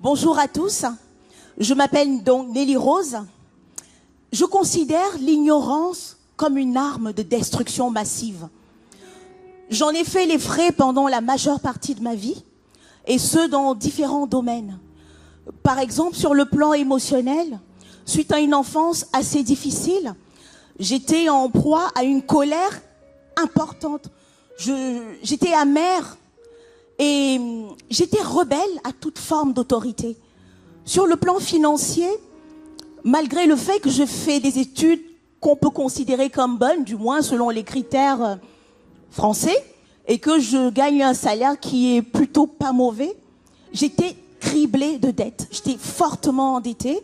Bonjour à tous, je m'appelle donc Nelly Rose. Je considère l'ignorance comme une arme de destruction massive. J'en ai fait les frais pendant la majeure partie de ma vie, et ce dans différents domaines. Par exemple, sur le plan émotionnel, suite à une enfance assez difficile, j'étais en proie à une colère importante. J'étais amère et j'étais rebelle à toute forme d'autorité. Sur le plan financier, malgré le fait que je fais des études qu'on peut considérer comme bonnes, du moins selon les critères français, et que je gagne un salaire qui est plutôt pas mauvais, j'étais criblée de dettes. J'étais fortement endettée,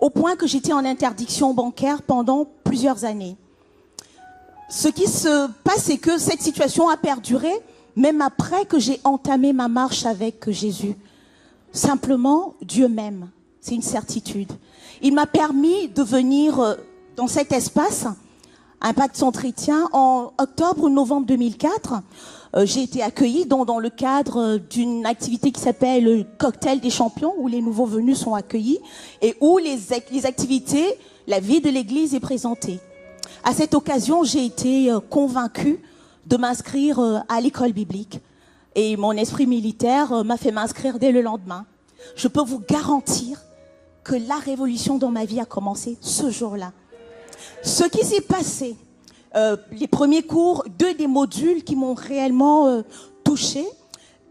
au point que j'étais en interdiction bancaire pendant plusieurs années. Ce qui se passe, c'est que cette situation a perduré, même après que j'ai entamé ma marche avec Jésus. Simplement, Dieu m'aime, c'est une certitude. Il m'a permis de venir dans cet espace, Impact Centre-Chrétien, en octobre ou novembre 2004. J'ai été accueillie dans le cadre d'une activité qui s'appelle le Cocktail des Champions, où les nouveaux venus sont accueillis et où les activités, la vie de l'Église est présentée. À cette occasion, j'ai été convaincue de m'inscrire à l'école biblique. Et mon esprit militaire m'a fait m'inscrire dès le lendemain. Je peux vous garantir que la révolution dans ma vie a commencé ce jour-là. Ce qui s'est passé, les premiers cours, deux des modules qui m'ont réellement touchée,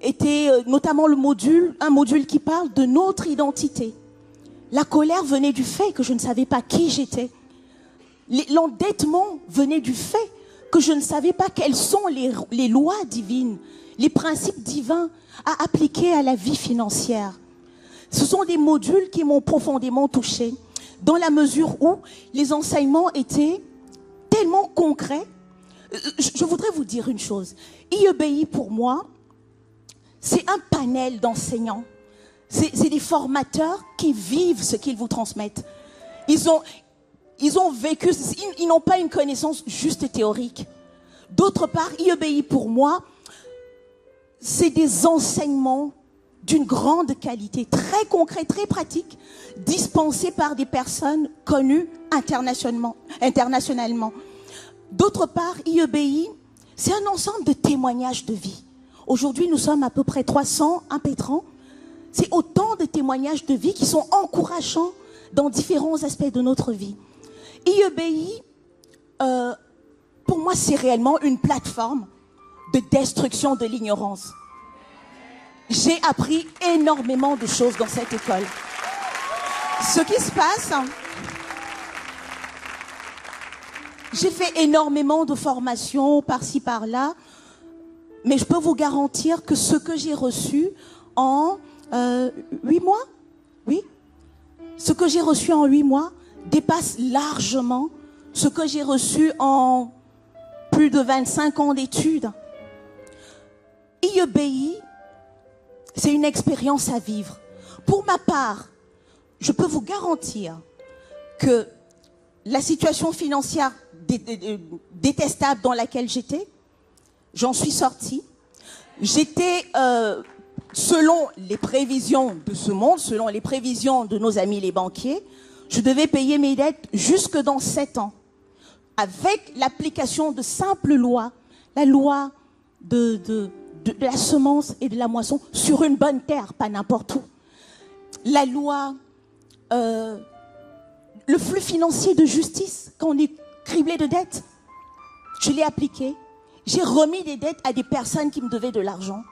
étaient notamment un module qui parle de notre identité. La colère venait du fait que je ne savais pas qui j'étais. L'endettement venait du fait que je ne savais pas quelles sont les lois divines, les principes divins à appliquer à la vie financière. Ce sont des modules qui m'ont profondément touchée, dans la mesure où les enseignements étaient tellement concrets. Je voudrais vous dire une chose. IEBI, pour moi, c'est un panel d'enseignants. C'est des formateurs qui vivent ce qu'ils vous transmettent. Ils ont vécu, ils n'ont pas une connaissance juste théorique. D'autre part, IEBI pour moi, c'est des enseignements d'une grande qualité, très concrets, très pratiques, dispensés par des personnes connues internationalement. D'autre part, IEBI, c'est un ensemble de témoignages de vie. Aujourd'hui, nous sommes à peu près 300 impétrants. C'est autant de témoignages de vie qui sont encourageants dans différents aspects de notre vie. IEBI, pour moi, c'est réellement une plateforme de destruction de l'ignorance. J'ai appris énormément de choses dans cette école. Ce qui se passe, j'ai fait énormément de formations par-ci, par-là, mais je peux vous garantir que ce que j'ai reçu en 8 mois, oui, ce que j'ai reçu en 8 mois dépasse largement ce que j'ai reçu en plus de 25 ans d'études. IEBI, c'est une expérience à vivre. Pour ma part, je peux vous garantir que la situation financière détestable dans laquelle j'étais, j'en suis sortie. J'étais, selon les prévisions de ce monde, selon les prévisions de nos amis les banquiers, je devais payer mes dettes jusque dans 7 ans. Avec l'application de simples lois, la loi de la semence et de la moisson sur une bonne terre, pas n'importe où. La loi, le flux financier de justice, quand on est criblé de dettes, je l'ai appliqué. J'ai remis des dettes à des personnes qui me devaient de l'argent.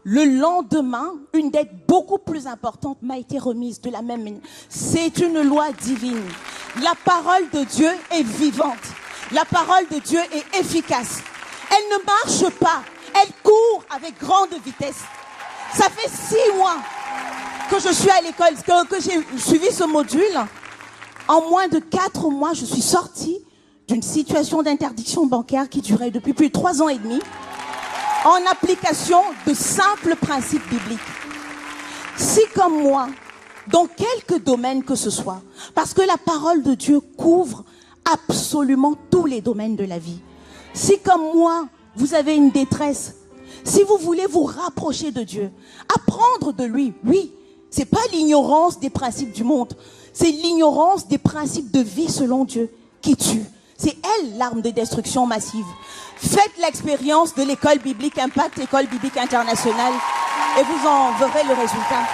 Le lendemain, une dette beaucoup plus importante m'a été remise de la même manière. C'est une loi divine. La parole de Dieu est vivante. La parole de Dieu est efficace. Elle ne marche pas. Elle court avec grande vitesse. Ça fait 6 mois que je suis à l'école, que j'ai suivi ce module. En moins de 4 mois, je suis sortie d'une situation d'interdiction bancaire qui durait depuis plus de 3 ans et demi, en application de simples principes bibliques. Si comme moi, dans quelque domaine que ce soit, parce que la parole de Dieu couvre absolument tous les domaines de la vie. Si comme moi, vous avez une détresse, si vous voulez vous rapprocher de Dieu, apprendre de lui, oui, C'est pas l'ignorance des principes du monde. C'est l'ignorance des principes de vie selon Dieu qui tue. C'est elle l'arme de destruction massive. Faites l'expérience de l'école biblique Impact, l'école biblique internationale, et vous en verrez le résultat.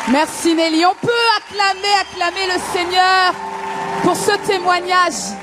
Merci Nelly. On peut acclamer le Seigneur pour ce témoignage.